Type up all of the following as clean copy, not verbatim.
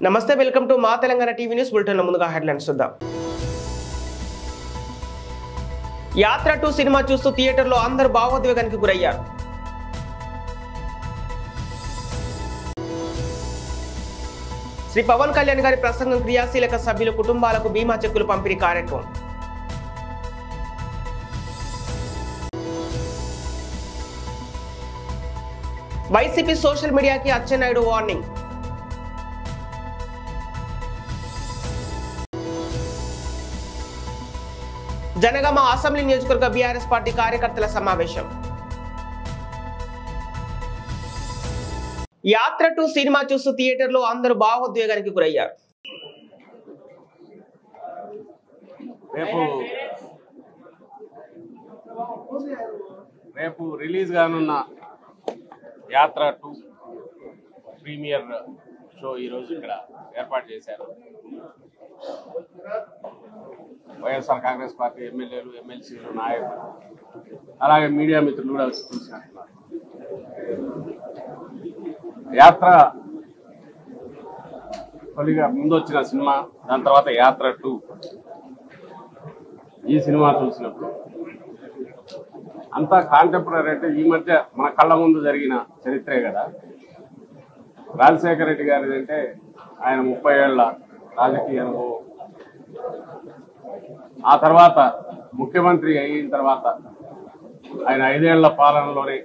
నమస్తే, welcome to మా Telangana TV news bulletin. ముందుగా హెడ్లైన్స్ చూద్దాం. యాత్ర 2 సినిమా చూస్తూ థియేటర్లో అందరూ భావోద్వేగానికి గురయ్యారు. శ్రీ పవన్ కళ్యాణ్ గారి ప్రసంగం క్రియాశీలక సభ్యుల కుటుంబాలకు బీమా చెక్కులు పంపిణీ కార్యక్రమం. వైసీపీ సోషల్ మీడియాకి అచ్చెన్నాయుడు వార్నింగ్. జనగామ అసెంబ్లీ నియోజకవర్గ బీఆర్ఎస్ పార్టీ కార్యకర్తల సమావేశం. యాత్ర 2 సినిమా చూస్తూ థియేటర్లో అందరూ భావోద్వేగానికి గురయ్యారు. రేపు రిలీజ్ కానున్న యాత్ర 2 ప్రీమియర్ షో ఈరోజు ఇక్కడ ఏర్పాటు చేశారు. వైఎస్ఆర్ కాంగ్రెస్ పార్టీ ఎమ్మెల్యేలు, ఎమ్మెల్సీలు, నాయకులు, అలాగే మీడియా మిత్రులు కూడా చూసినట్టున్నారు. యాత్ర తొలిగా ముందు వచ్చిన సినిమా, దాని తర్వాత యాత్ర 2. ఈ సినిమా చూసినప్పుడు అంతా కాంటెంపరీ అంటే ఈ మధ్య మన కళ్ళ ముందు జరిగిన చరిత్రే కదా. రాజశేఖర రెడ్డి గారిది అంటే ఆయన 30 ఏళ్ల రాజకీయ అనుభవం, ఆ తర్వాత ముఖ్యమంత్రి అయిన తర్వాత ఆయన 5 ఏళ్ల పాలనలోనే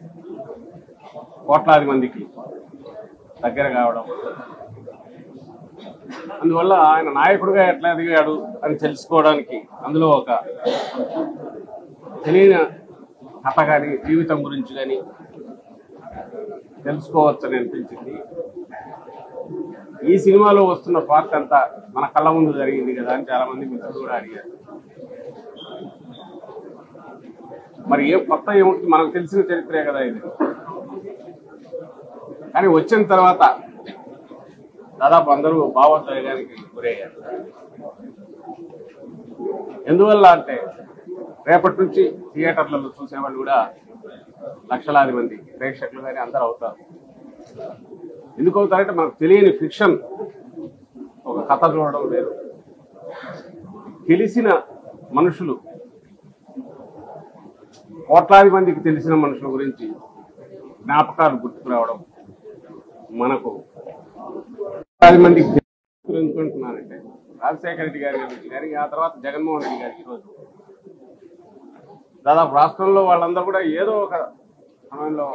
కోట్లాది మందికి దగ్గర కావడం, అందువల్ల ఆయన నాయకుడిగా ఎట్లా ఎదిగాడు అని తెలుసుకోవడానికి అందులో ఒక తెలియని కథ కానీ జీవితం గురించి కానీ తెలుసుకోవచ్చని అనిపించింది. ఈ సినిమాలో వస్తున్న పార్ట్ అంతా మన కళ్ళ ముందు జరిగింది కదా అని చాలా మంది మిత్రులు కూడా అడిగారు. మరి ఏం కొత్త ఏముంటుంది, మనకు తెలిసిన చరిత్రే కదా ఇది. కానీ వచ్చిన తర్వాత దాదాపు అందరూ భావోద్వేగానికి గురయ్యారు. ఎందువల్ల అంటే రేపటి నుంచి థియేటర్లలో చూసేవాళ్ళు కూడా లక్షలాది మంది ప్రేక్షకులు కానీ అందరూ అవుతారు. ఎందుకు అవుతారంటే మనకు తెలియని ఫిక్షన్, ఒక కథ చూడడం వేరు, తెలిసిన మనుషులు, కోట్లాది మందికి తెలిసిన మనుషుల గురించి జ్ఞాపకాలు గుర్తుకు రావడం. మనకు కోట్లాది మందికి ఎందుకుంటున్నానంటే రాజశేఖర రెడ్డి గారి గురించి కానీ, ఆ తర్వాత జగన్మోహన్ రెడ్డి గారికి ఈరోజు దాదాపు రాష్ట్రంలో వాళ్ళందరూ కూడా ఏదో ఒక సమయంలో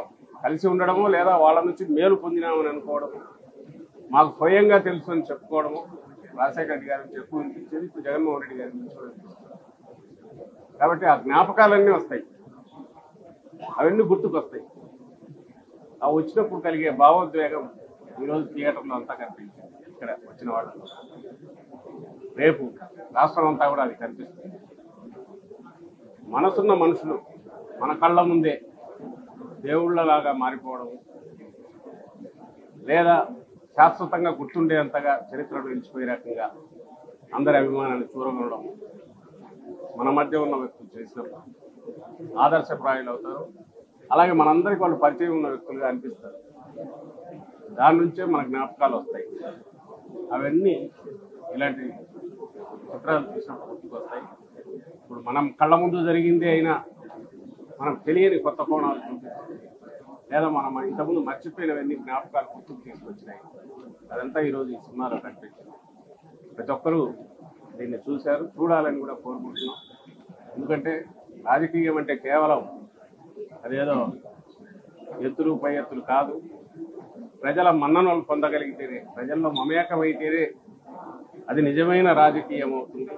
కలిసి ఉండడము, లేదా వాళ్ళ నుంచి మేలు పొందినామని అనుకోవడము, మాకు స్వయంగా తెలుసు అని చెప్పుకోవడము. రాజశేఖర రెడ్డి గారి నుంచి ఎక్కువ అనిపించేది, ఇప్పుడు జగన్మోహన్ రెడ్డి గారి నుంచి కూడా అనిపిస్తుంది. కాబట్టి ఆ జ్ఞాపకాలన్నీ వస్తాయి, అవన్నీ గుర్తుకొస్తాయి. ఆ వచ్చినప్పుడు కలిగే భావోద్వేగం ఈరోజు థియేటర్లో అంతా కనిపించింది. ఇక్కడ వచ్చిన వాళ్ళు రేపు రాష్ట్రం అంతా కూడా అది కనిపిస్తుంది. మనసున్న మనుషులు మన కళ్ళ ముందే దేవుళ్లలాగా మారిపోవడం, లేదా శాశ్వతంగా గుర్తుండేంతగా చరిత్రను నిలిచిపోయే రకంగా అందరి అభిమానాన్ని చూరగొనడం మన మధ్య ఉన్న వ్యక్తులు చేసినప్పుడు ఆదర్శప్రాయులు అవుతారు. అలాగే మనందరికీ వాళ్ళు పరిచయం ఉన్న వ్యక్తులుగా అనిపిస్తారు. దాని నుంచే మన జ్ఞాపకాలు వస్తాయి. అవన్నీ ఇలాంటి చిత్రాలు చూసినప్పుడు గుర్తుకొస్తాయి. ఇప్పుడు మనం కళ్ళ ముందు జరిగింది అయినా మనం తెలియని కొత్త కోణాలు చూపిస్తుంది, లేదా మనం ఇంతకుముందు మర్చిపోయినవన్నీ జ్ఞాపకాలు గుర్తుకు తీసుకొచ్చినాయి. అదంతా ఈరోజు ఈ సినిమాలో కనిపించింది. ప్రతి ఒక్కరూ దీన్ని చూశారు, చూడాలని కూడా కోరుకుంటున్నాం. ఎందుకంటే రాజకీయం అంటే కేవలం అదేదో ఎత్తులు పై ఎత్తులు కాదు. ప్రజల మన్ననలు పొందగలిగితేనే, ప్రజల్లో మమేకమైతేనే అది నిజమైన రాజకీయం అవుతుంది.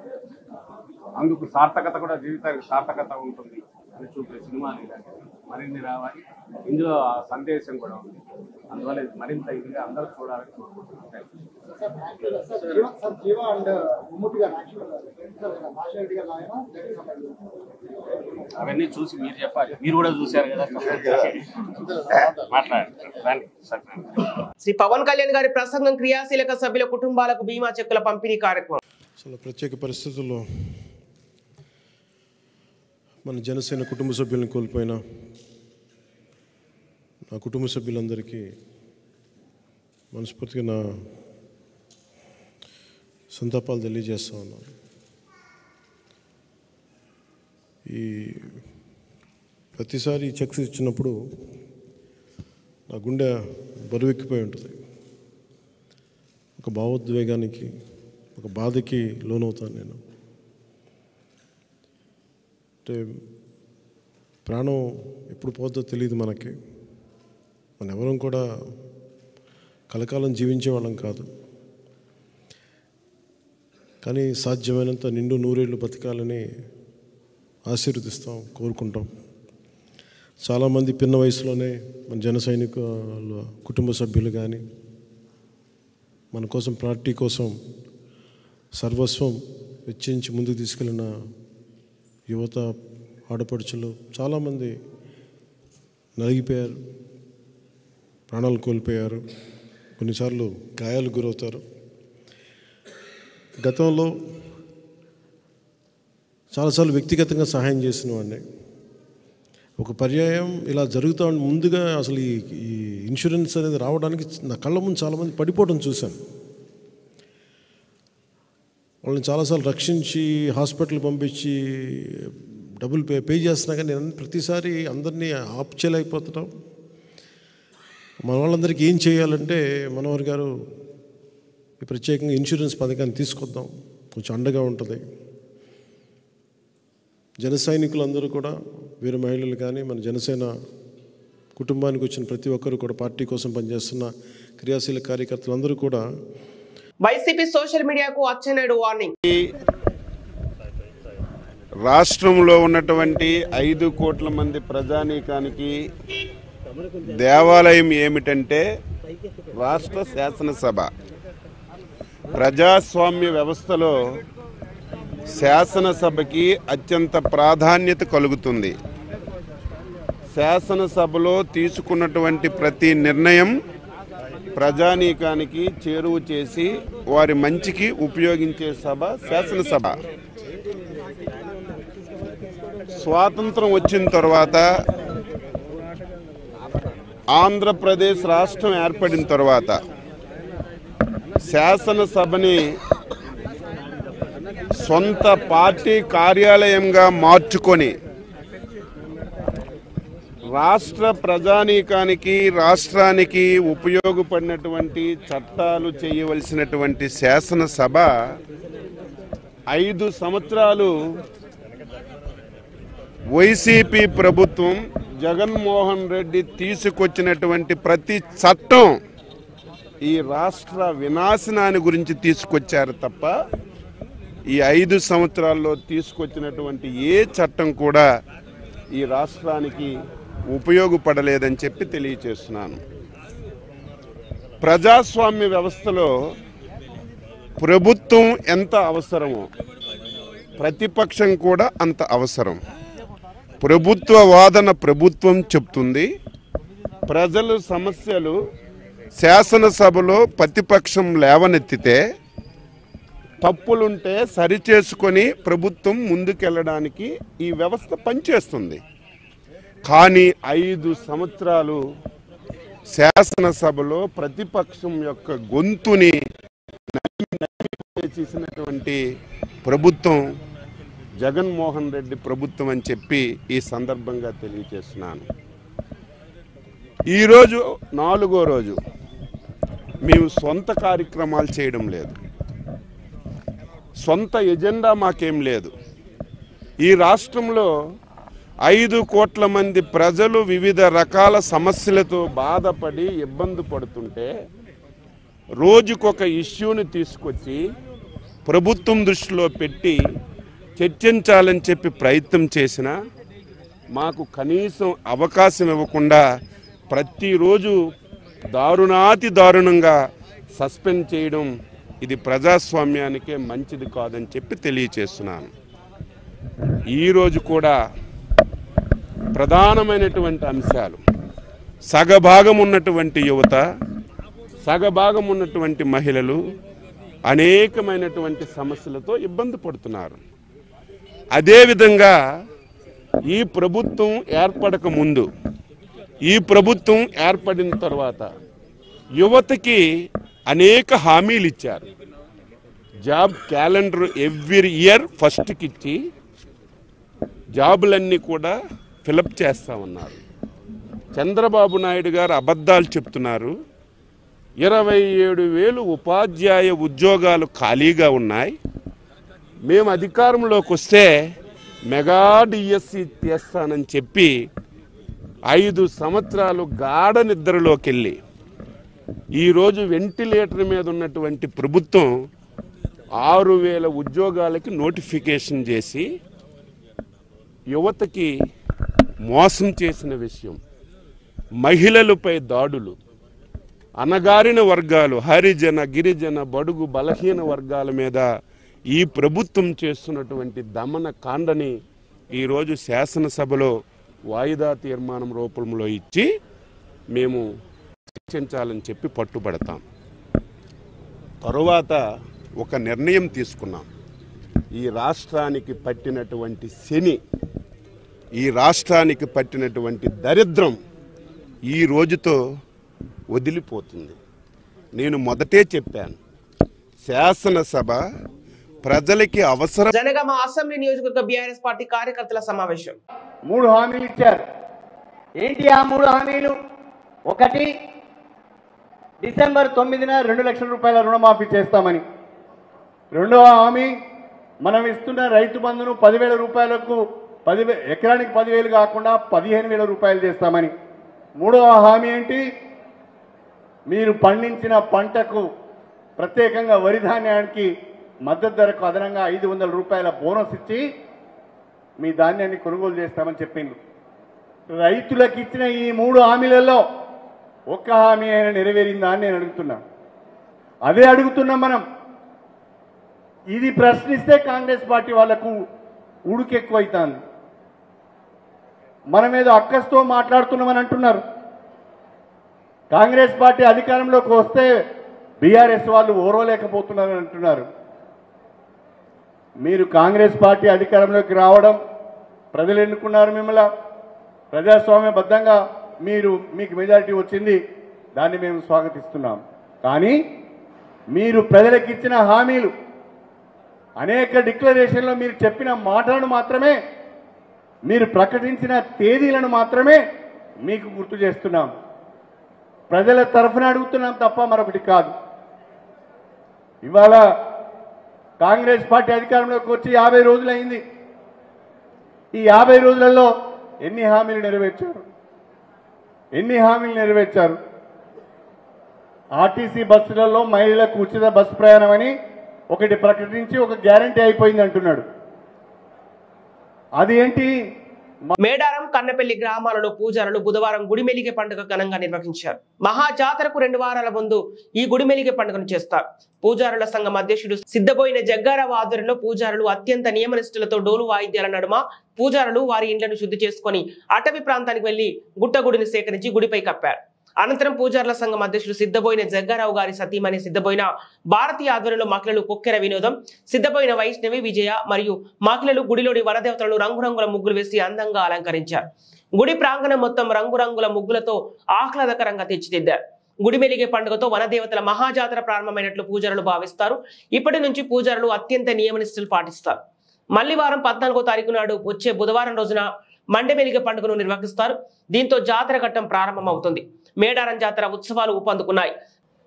అందుకు సార్థకత కూడా, జీవితానికి సార్థకత ఉంటుంది అని చూపే సినిమాలు మరిన్ని రావాలి. ఇందులో ఆ సందేశం కూడా ఉంది. అందువల్ల ఇది మరింత ఇదిగా అందరూ చూడాలని కోరుకుంటున్నాను. అవన్నీ చూసి మీరు చెప్పాలి, మీరు కూడా చూశారు కదా, మాట్లాడండి. శ్రీ పవన్ కళ్యాణ్ గారి ప్రసంగం క్రియాశీలక సభ్యుల కుటుంబాలకు బీమా చెక్కుల పంపిణీ కార్యక్రమం. చాలా ప్రత్యేక పరిస్థితుల్లో మన జనసేన కుటుంబ సభ్యులను కోల్పోయిన నా కుటుంబ సభ్యులందరికీ మనస్ఫూర్తిగా నా సంతాపాలు తెలియజేస్తూ ఉన్నాను. ఈ ప్రతిసారి చెక్స్ ఇచ్చినప్పుడు నా గుండె బరువెక్కిపోయి ఉంటుంది. ఒక భావోద్వేగానికి, ఒక బాధకి లోనవుతాను నేను. అంటే ప్రాణం ఎప్పుడు పోతుందో తెలియదు మనకి. మన ఎవరం కూడా కలకాలం జీవించే వాళ్ళం కాదు. కానీ సాధ్యమైనంత నిండు నూరేళ్ళు బతకాలని ఆశీర్వదిస్తాం, కోరుకుంటాం. చాలామంది పిన్న వయసులోనే మన జన సైనికుల కుటుంబ సభ్యులు కానీ, మన కోసం పార్టీ కోసం సర్వస్వం వెచ్చించి ముందుకు తీసుకెళ్ళిన యువత, ఆడపడుచులు చాలామంది నలిగిపోయారు, ప్రాణాలు కోల్పోయారు, కొన్నిసార్లు గాయాలు గురవుతారు. గతంలో చాలాసార్లు వ్యక్తిగతంగా సహాయం చేసిన వాడిని. ఒక పర్యాయం ఇలా జరుగుతూ ముందుగా అసలు ఈ ఇన్సూరెన్స్ అనేది రావడానికి నా కళ్ళ ముందు చాలామంది పడిపోవడం చూశాను. వాళ్ళని చాలాసార్లు రక్షించి హాస్పిటల్ పంపించి డబ్బులు పే చేస్తున్నా కానీ నేను ప్రతిసారి అందరినీ ఆప్ చేయలేకపోతున్నాం. మన వాళ్ళందరికీ ఏం చేయాలంటే, మనోహర్ గారు ఈ ప్రత్యేకంగా ఇన్సూరెన్స్ పథకాన్ని తీసుకొద్దాం, కొంచెం అండగా ఉంటుంది. జన సైనికులందరూ కూడా, వీర మహిళలు కానీ, మన జనసేన కుటుంబానికి వచ్చిన ప్రతి ఒక్కరు కూడా, పార్టీ కోసం పనిచేస్తున్న క్రియాశీల కార్యకర్తలందరూ కూడా. వైసీపీ సోషల్ మీడియాకు అచ్చెన్నాయుడు వార్నింగ్. రాష్ట్రంలో ఉన్నటువంటి 5 కోట్ల మంది ప్రజానీకానికి దేవాలయం ఏమిటంటే రాష్ట్ర శాసనసభ. ప్రజాస్వామ్య వ్యవస్థలో శాసనసభకి అత్యంత ప్రాధాన్యత కలుగుతుంది. శాసనసభలో తీసుకున్నటువంటి ప్రతి నిర్ణయం ప్రజానీకానికి చేరువ చేసి వారి మంచికి ఉపయోగించే సభ శాసనసభ. స్వాతంత్రం వచ్చిన తర్వాత, ఆంధ్రప్రదేశ్ రాష్ట్రం ఏర్పడిన తర్వాత శాసనసభని సొంత పార్టీ కార్యాలయంగా మార్చుకొని రాష్ట్ర ప్రజానీకానికి, రాష్ట్రానికి ఉపయోగపడినటువంటి చట్టాలు చేయవలసినటువంటి శాసనసభ 5 సంవత్సరాలు వైసీపీ ప్రభుత్వం, జగన్మోహన్ రెడ్డి తీసుకొచ్చినటువంటి ప్రతి చట్టం ఈ రాష్ట్ర వినాశనాన్ని గురించి తీసుకొచ్చారు తప్ప ఈ 5 సంవత్సరాల్లో తీసుకొచ్చినటువంటి ఏ చట్టం కూడా ఈ రాష్ట్రానికి ఉపయోగపడలేదని చెప్పి తెలియచేస్తున్నాను. ప్రజాస్వామ్య వ్యవస్థలో ప్రభుత్వం ఎంత అవసరమో ప్రతిపక్షం కూడా అంత అవసరం. ప్రభుత్వ వాదన ప్రభుత్వం చెప్తుంది. ప్రజల సమస్యలు శాసనసభలో ప్రతిపక్షం లేవనెత్తితే తప్పులుంటే సరిచేసుకొని ప్రభుత్వం ముందుకెళ్ళడానికి ఈ వ్యవస్థ పనిచేస్తుంది. కానీ 5 సంవత్సరాలు శాసనసభలో ప్రతిపక్షం యొక్క గొంతుని చేసినటువంటి ప్రభుత్వం జగన్మోహన్ రెడ్డి ప్రభుత్వం అని చెప్పి ఈ సందర్భంగా తెలియజేస్తున్నాను. ఈరోజు 4వ రోజు మేము సొంత కార్యక్రమాలు చేయడం లేదు, సొంత ఎజెండా మాకేం లేదు. ఈ రాష్ట్రంలో 5 కోట్ల మంది ప్రజలు వివిధ రకాల సమస్యలతో బాధపడి ఇబ్బంది పడుతుంటే రోజుకొక ఇష్యూని తీసుకొచ్చి ప్రభుత్వం దృష్టిలో పెట్టి చర్చించాలని చెప్పి ప్రయత్నం చేసినా మాకు కనీసం అవకాశం ఇవ్వకుండా ప్రతిరోజు దారుణాతి దారుణంగా సస్పెండ్ చేయడం ఇది ప్రజాస్వామ్యానికే మంచిది కాదని చెప్పి తెలియచేస్తున్నాను. ఈరోజు కూడా ప్రధానమైనటువంటి అంశాలు, సగభాగం ఉన్నటువంటి యువత, సగభాగం ఉన్నటువంటి మహిళలు అనేకమైనటువంటి సమస్యలతో ఇబ్బంది పడుతున్నారు. అదేవిధంగా ఈ ప్రభుత్వం ఏర్పడక ముందు, ఈ ప్రభుత్వం ఏర్పడిన తర్వాత యువతకి అనేక హామీలు ఇచ్చారు. జాబ్ క్యాలెండర్ ఎవ్రీ ఇయర్ ఫస్ట్కి ఇచ్చి జాబులన్నీ కూడా ఫిలప్ చేస్తామన్నారు. చంద్రబాబు నాయుడు గారు అబద్ధాలు చెప్తున్నారు. 27,000 ఉపాధ్యాయ ఉద్యోగాలు ఖాళీగా ఉన్నాయి. మేము అధికారంలోకి వస్తే మెగా డిఎస్సి చేస్తానని చెప్పి 5 సంవత్సరాలు గాఢ నిద్రలోకి వెళ్ళి ఈరోజు వెంటిలేటర్ మీద ఉన్నటువంటి ప్రభుత్వం 6,000 ఉద్యోగాలకి నోటిఫికేషన్ చేసి యువతకి మోసం చేసిన విషయం, మహిళలపై దాడులు, అణగారిన వర్గాలు, హరిజన గిరిజన బడుగు బలహీన వర్గాల మీద ఈ ప్రభుత్వం చేస్తున్నటువంటి దమన కాండని ఈరోజు శాసనసభలో వాయిదా తీర్మానం రూపంలో ఇచ్చి మేము చర్చించాలని చెప్పి పట్టుబడతాం. తరువాత ఒక నిర్ణయం తీసుకున్నాం. ఈ రాష్ట్రానికి పట్టినటువంటి శని, ఈ రాష్ట్రానికి పట్టినటువంటి దరిద్రం ఈ రోజుతో వదిలిపోతుంది. నేను మొదటే చెప్పాను, శాసనసభ ప్రజలకి అవసరం. జనగామ అసెంబ్లీ నియోజకవర్గ బీఆర్ఎస్ పార్టీ కార్యకర్తల సమావేశం. 3 హామీలు ఇచ్చారు. ఏంటి ఆ 3 హామీలు? ఒకటి, డిసెంబర్ 9న 2 లక్షల రూపాయల రుణమాఫీ చేస్తామని. రెండవ హామీ, మనం ఇస్తున్న రైతు బంధును 10,000 రూపాయలకు ఎకరానికి 10,000 కాకుండా 15,000 రూపాయలు చేస్తామని. మూడవ హామీ ఏంటి? మీరు పండించిన పంటకు ప్రత్యేకంగా వరి ధాన్యానికి మద్దతు ధరకు అదనంగా 500 రూపాయల బోనస్ ఇచ్చి మీ ధాన్యాన్ని కొనుగోలు చేస్తామని చెప్పింది. రైతులకు ఇచ్చిన ఈ 3 హామీలలో ఒక్క హామీ అయినా నెరవేరిందా అని నేను అడుగుతున్నా. అదే అడుగుతున్నాం మనం. ఇది ప్రశ్నిస్తే కాంగ్రెస్ పార్టీ వాళ్లకు ఉడుకెక్కువైతుంది. మనం ఏదో అక్కస్తో మాట్లాడుతున్నామని అంటున్నారు. కాంగ్రెస్ పార్టీ అధికారంలోకి వస్తే బీఆర్ఎస్ వాళ్ళు ఓర్వలేకపోతున్నారని అంటున్నారు. మీరు కాంగ్రెస్ పార్టీ అధికారంలోకి రావడం, ప్రజలు ఎన్నుకున్నారు మిమ్మల్ని, ప్రజాస్వామ్యబద్ధంగా మీకు మెజారిటీ వచ్చింది, దాన్ని మేము స్వాగతిస్తున్నాం. కానీ మీరు ప్రజలకు ఇచ్చిన హామీలు, అనేక డిక్లరేషన్లో మీరు చెప్పిన మాటలను మాత్రమే, మీరు ప్రకటించిన తేదీలను మాత్రమే మీకు గుర్తు చేస్తున్నాం. ప్రజల తరఫున అడుగుతున్నాం తప్ప మరొకటి కాదు. ఇవాళ కాంగ్రెస్ పార్టీ అధికారంలోకి వచ్చి 50 రోజులైంది. ఈ 50 రోజులలో ఎన్ని హామీలు నెరవేర్చారు? ఆర్టీసీ బస్సులలో మహిళలకు ఉచిత బస్సు ప్రయాణం అని ఒకటి ప్రకటించి ఒక గ్యారంటీ అయిపోయింది అంటున్నాడు. అది ఏంటి? మేడారం కన్నపల్లి గ్రామాలలో పూజారులు బుధవారం గుడిమెలిగే పండుగ ఘనంగా నిర్వహించారు. మహాజాతరకు 2 వారాల ముందు ఈ గుడిమెలిగే పండుగను చేస్తారు. పూజారుల సంఘం అధ్యక్షుడు సిద్ధబోయిన జగ్గారావు ఆధ్వర్యంలో పూజారులు అత్యంత నియమనిష్ఠులతో డోలు వాయిద్యాల నడుమ పూజారులు వారి ఇండ్లను శుద్ధి చేసుకుని అటవీ ప్రాంతానికి వెళ్లి గుట్టగుడిని సేకరించి గుడిపై కప్పారు. అనంతరం పూజారుల సంఘం అధ్యక్షుడు సిద్ధబోయిన జగ్గారావు గారి సతీమణి సిద్ధబోయిన భారతీయ ఆధ్వర్యంలో మహిళలు కొక్కెర వినోదం, సిద్ధబోయిన వైష్ణవి విజయ మరియు మహిళలు గుడిలోని వనదేవతలను రంగురంగుల ముగ్గులు వేసి అందంగా అలంకరించారు. గుడి ప్రాంగణం మొత్తం రంగురంగుల ముగ్గులతో ఆహ్లాదకరంగా తీర్చిదిద్దారు. గుడిమెలిగే పండుగతో వనదేవతల మహాజాతర ప్రారంభమైనట్లు పూజారులు భావిస్తారు. ఇప్పటి నుంచి పూజారులు అత్యంత నియమనిష్టలు పాటిస్తారు. మళ్లీ వారం 14వ తారీఖు నాడు వచ్చే బుధవారం రోజున మండమెలిగే పండుగను నిర్వహిస్తారు. దీంతో జాతర ఘట్టం ప్రారంభమవుతుంది. మేడారం జాతర ఉత్సవాలు ఊపందుకున్నాయి.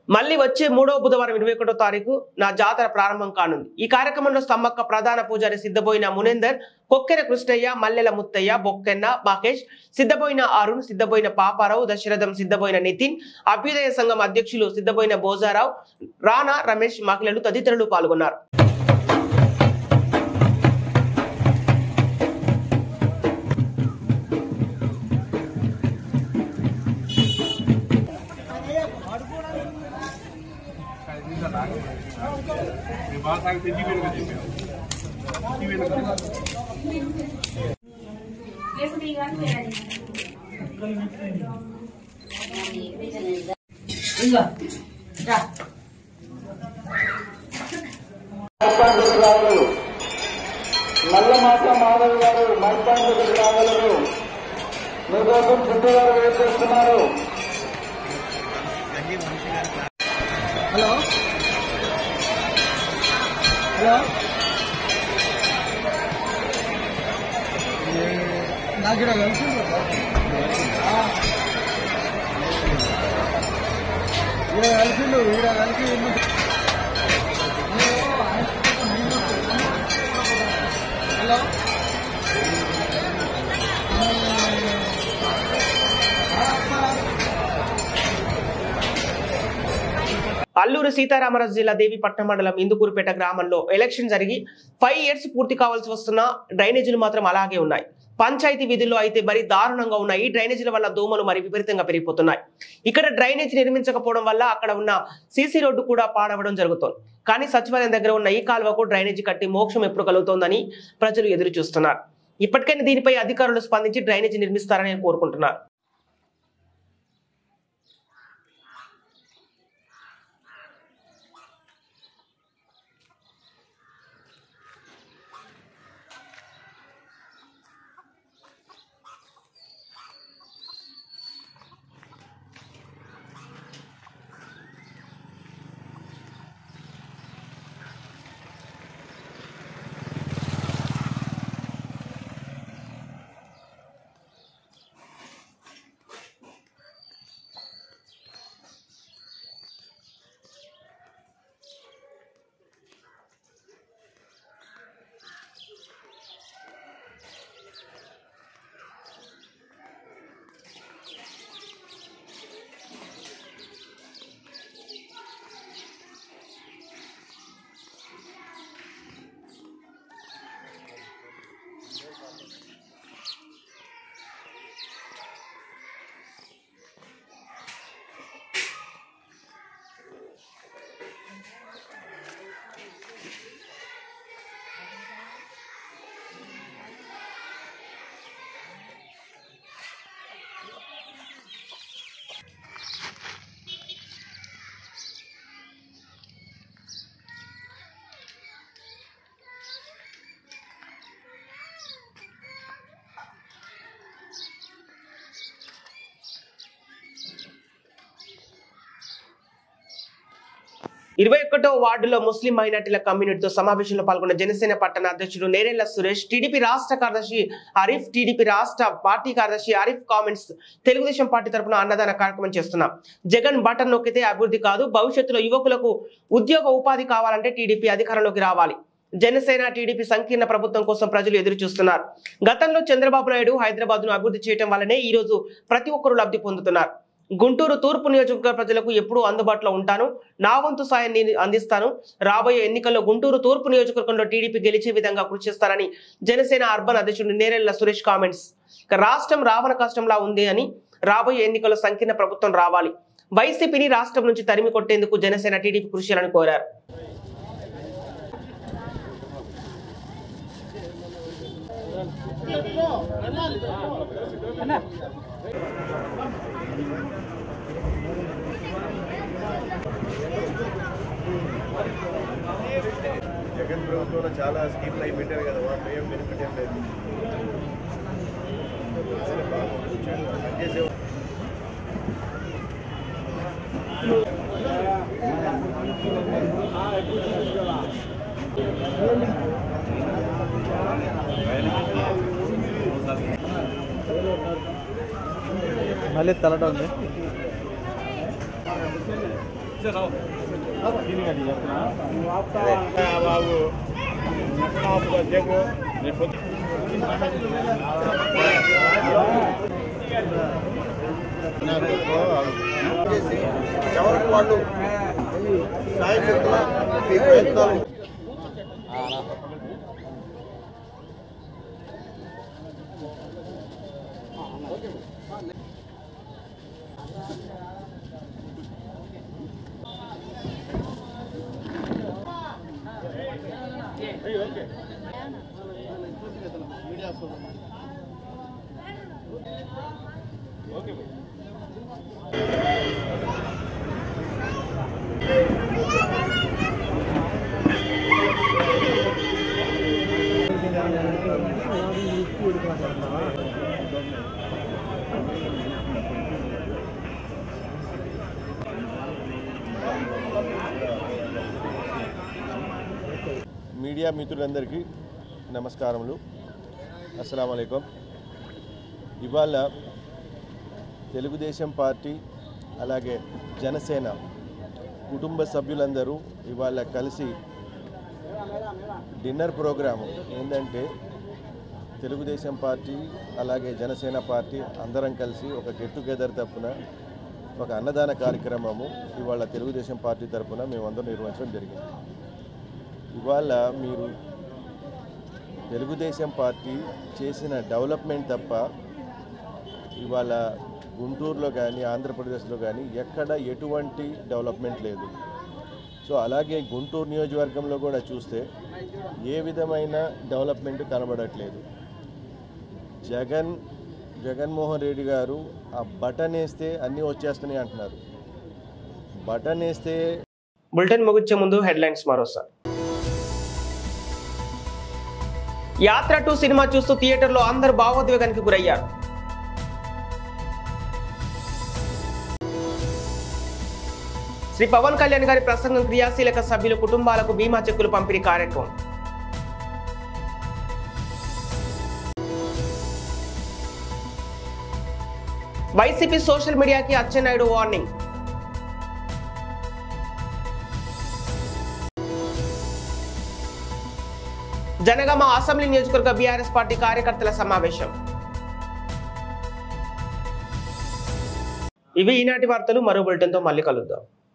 మళ్లీ వచ్చే 3వ బుధవారం 21వ తారీఖు నా జాతర ప్రారంభం కానుంది. ఈ కార్యక్రమంలో సమ్మక్క ప్రధాన పూజారి సిద్ధబోయిన మునేందర్, కొక్కెర కృష్ణయ్య, మల్లెల ముత్తయ్య, బొక్కెన్న మహేష్, సిద్ధబోయిన అరుణ్, సిద్ధబోయిన పాపారావు, దశరథం, సిద్ధబోయిన నితిన్, అభ్యుదయ సంఘం అధ్యక్షులు సిద్ధబోయిన బోజారావు, రానా రమేష్, మహిళలు తదితరులు పాల్గొన్నారు. నల్లమాస మాధవ్ గారు మర్పాండు రాగలరు. మీకోసం చుట్టూగారు వెయిట్ చేస్తున్నారు. హలో అల్లూరు సీతారామరాజు జిల్లా దేవీపట్నం మండలం ఇందుకూరుపేట గ్రామంలో ఎలక్షన్ జరిగి 5 years పూర్తి కావాల్సి వస్తున్న డ్రైనేజీలు మాత్రం అలాగే ఉన్నాయి. పంచాయతీ విధుల్లో అయితే మరి దారుణంగా ఉన్నాయి. డ్రైనేజీల వల్ల దోమలు మరి విపరీతంగా పెరిగిపోతున్నాయి. ఇక్కడ డ్రైనేజీ నిర్మించకపోవడం వల్ల అక్కడ ఉన్న సీసీ రోడ్డు కూడా పాడవడం జరుగుతోంది. కానీ సచివాలయం దగ్గర ఉన్న ఈ కాలువకు డ్రైనేజీ కట్టి మోక్షం ఎప్పుడు కలుగుతోందని ప్రజలు ఎదురు చూస్తున్నారు. ఇప్పటికైనా దీనిపై అధికారులు స్పందించి డ్రైనేజీ నిర్మిస్తారని కోరుకుంటున్నారు. ఇరవై 21వ వార్డులో ముస్లిం మైనార్టీల కమ్యూనిటీతో సమావేశంలో పాల్గొన్న జనసేన పట్టణ అధ్యక్షుడు నేరెళ్ల సురేష్, టీడీపీ రాష్ట్ర కార్యదర్శి ఆరిఫ్, టీడీపీ రాష్ట్ర పార్టీ కార్యదర్శి ఆరిఫ్ కామెంట్స్ తెలుగుదేశం పార్టీ తరఫున అన్నదాన కార్యక్రమం చేస్తున్నాం. జగన్ బటన్ నొక్కితే అభివృద్ధి కాదు, భవిష్యత్తులో యువకులకు ఉద్యోగ ఉపాధి కావాలంటే టీడీపీ అధికారంలోకి రావాలి. జనసేన టీడీపీ సంకీర్ణ ప్రభుత్వం కోసం ప్రజలు ఎదురు చూస్తున్నారు. గతంలో చంద్రబాబు నాయుడు హైదరాబాద్ ను అభివృద్ధి చేయడం వల్లనే ఈ రోజు ప్రతి ఒక్కరూ లబ్ధి పొందుతున్నారు. గుంటూరు తూర్పు నియోజకవర్గ ప్రజలకు ఎప్పుడూ అందుబాటులో ఉంటాను, నా వంతు సాయాన్ని అందిస్తాను. రాబోయే ఎన్నికల్లో గుంటూరు తూర్పు నియోజకవర్గంలో టీడీపీ గెలిచే విధంగా కృషి చేస్తారని జనసేన అర్బన్ అధ్యక్షుడు నేరెళ్ల సురేష్ కామెంట్స్. రాష్ట్రం రావణ కష్టంలా ఉంది అని, రాబోయే ఎన్నికల్లో సంకీర్ణ ప్రభుత్వం రావాలి, వైసీపీని రాష్ట్రం నుంచి తరిమి కొట్టేందుకు జనసేన టీడీపీ కృషి చేయాలని కోరారు. జగన్ ప్రభుత్వంలో చాలా స్కీమ్లు అయి పెట్టారు కదా, వాళ్ళు ఏం బెనిఫిట్ ఏం లేదు. మళ్ళీ తలట ఉంది. బాబు ఎవరికి వాళ్ళు సాయశక్తుల మీ ప్రయత్నాలు మీడియా మిత్రులందరికీ నమస్కారములు. అస్సలాము అలైకుం. ఇవాళ తెలుగుదేశం పార్టీ అలాగే జనసేన కుటుంబ సభ్యులందరూ ఇవాళ కలిసి డిన్నర్ ప్రోగ్రాము ఏంటంటే తెలుగుదేశం పార్టీ అలాగే జనసేన పార్టీ అందరం కలిసి ఒక గెట్ టుగెదర్ తరపున ఒక అన్నదాన కార్యక్రమము ఇవాళ తెలుగుదేశం పార్టీ తరపున మేమందరం నిర్వహించడం జరిగింది. ఇవాళ మీరు తెలుగుదేశం పార్టీ చేసిన డెవలప్మెంట్ తప్ప ఇవాళ గుంటూరులో కానీ ఆంధ్రప్రదేశ్లో కానీ ఎక్కడ ఎటువంటి డెవలప్మెంట్ లేదు. సో అలాగే గుంటూరు నియోజకవర్గంలో కూడా చూస్తే ఏ విధమైన డెవలప్మెంట్ కనబడట్లేదు. జగన్మోహన్ రెడ్డి గారు ఆ బటన్ వేస్తే అన్నీ వచ్చేస్తున్నాయి అంటున్నారు. బటన్ వేస్తే బులెటిన్ ముగించే ముందు హెడ్లైన్స్ మరోసారి. యాత్ర 2 సినిమా చూస్తూ థియేటర్లో అందరూ భావోద్వేగానికి గురయ్యారు. శ్రీ పవన్ కళ్యాణ్ గారి ప్రసంగం క్రియాశీలక సభ్యుల కుటుంబాలకు బీమా చెక్కులు పంపిణీ కార్యక్రమం. వైసీపీ సోషల్ మీడియాకి అచ్చెన్నాయుడు వార్నింగ్. జనగామ అసెంబ్లీ నియోజకవర్గ బీఆర్ఎస్ పార్టీ కార్యకర్తల సమావేశం. ఇవి ఈనాటి వార్తలు. మరో బులెటిన్తో మళ్ళీ కలుద్దాం.